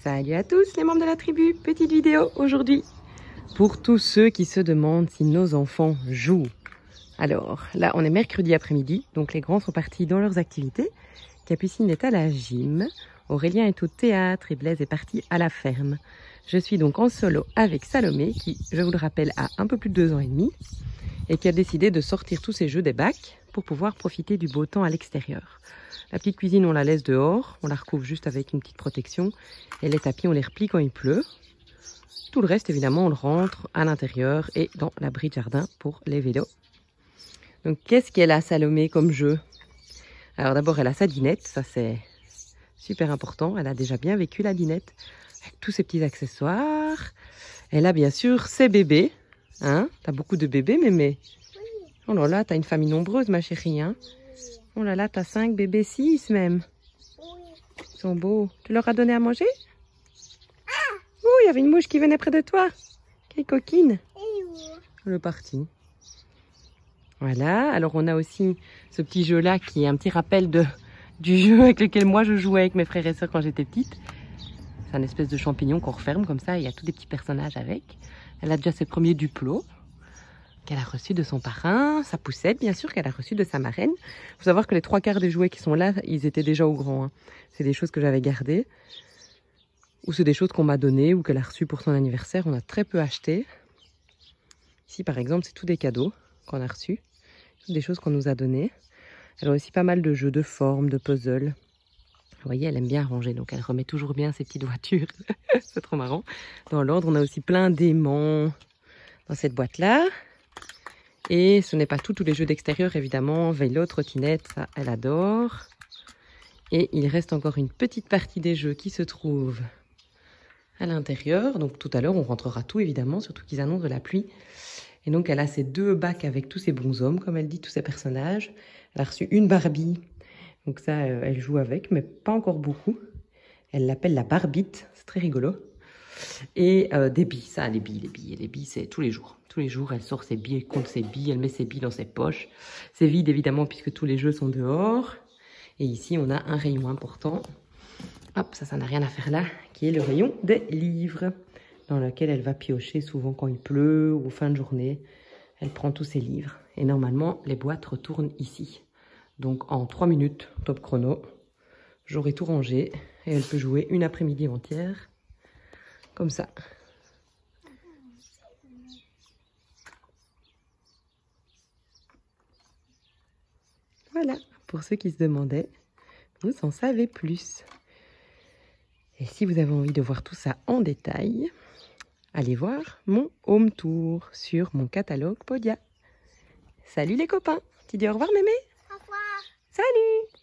Salut à tous les membres de la tribu, petite vidéo aujourd'hui pour tous ceux qui se demandent si nos enfants jouent. Alors là on est mercredi après-midi, donc les grands sont partis dans leurs activités. Capucine est à la gym, Aurélien est au théâtre et Blaise est parti à la ferme. Je suis donc en solo avec Salomé qui, je vous le rappelle, a un peu plus de 2 ans et demi et qui a décidé de sortir tous ses jeux des bacs pour pouvoir profiter du beau temps à l'extérieur. La petite cuisine, on la laisse dehors, on la recouvre juste avec une petite protection. Et les tapis, on les replie quand il pleut. Tout le reste, évidemment, on le rentre à l'intérieur et dans l'abri de jardin pour les vélos. Donc, qu'est-ce qu'elle a, Salomé, comme jeu? Alors d'abord, elle a sa dinette, ça c'est super important. Elle a déjà bien vécu la dinette, avec tous ses petits accessoires. Elle a bien sûr ses bébés. Hein? T'as beaucoup de bébés, mémé? Oh là là, t'as une famille nombreuse, ma chérie, hein? Oh là là, t'as 5 bébés, 6 même. Ils sont beaux. Tu leur as donné à manger? Oh, il y avait une mouche qui venait près de toi. Quelle coquine. Elle est partie. Voilà, alors on a aussi ce petit jeu-là qui est un petit rappel du jeu avec lequel moi je jouais avec mes frères et sœurs quand j'étais petite. C'est un espèce de champignon qu'on referme comme ça, il y a tous des petits personnages avec. Elle a déjà ses premiers duplos qu'elle a reçu de son parrain, sa poussette bien sûr qu'elle a reçu de sa marraine. Il faut savoir que les 3/4 des jouets qui sont là, ils étaient déjà au grand. Hein. C'est des choses que j'avais gardées. Ou c'est des choses qu'on m'a données ou qu'elle a reçues pour son anniversaire. On a très peu acheté. Ici par exemple, c'est tous des cadeaux qu'on a reçus. Des choses qu'on nous a données. Elle a aussi pas mal de jeux de formes, de puzzles. Vous voyez, elle aime bien ranger, donc elle remet toujours bien ses petites voitures. C'est trop marrant. Dans l'ordre, on a aussi plein d'aimants dans cette boîte-là. Et ce n'est pas tout, tous les jeux d'extérieur, évidemment. Vélo, trottinette, ça, elle adore. Et il reste encore une petite partie des jeux qui se trouve à l'intérieur. Donc tout à l'heure, on rentrera tout, évidemment, surtout qu'ils annoncent de la pluie. Et donc, elle a ses 2 bacs avec tous ses bonshommes, comme elle dit, tous ses personnages. Elle a reçu une Barbie. Donc ça, elle joue avec, mais pas encore beaucoup. Elle l'appelle la Barbite. C'est très rigolo. Et des billes, ça, les billes, c'est tous les jours. Tous les jours, elle sort ses billes, elle compte ses billes, elle met ses billes dans ses poches. C'est vide, évidemment, puisque tous les jeux sont dehors. Et ici, on a un rayon important. Hop, ça n'a rien à faire là, qui est le rayon des livres, dans lequel elle va piocher souvent quand il pleut ou fin de journée. Elle prend tous ses livres. Et normalement, les boîtes retournent ici. Donc, en 3 minutes, top chrono, j'aurai tout rangé. Et elle peut jouer une après-midi entière. Comme ça. Voilà, pour ceux qui se demandaient, vous en savez plus. Et si vous avez envie de voir tout ça en détail, allez voir mon home tour sur mon catalogue Podia. Salut les copains, tu dis au revoir mémé? Au revoir. Salut!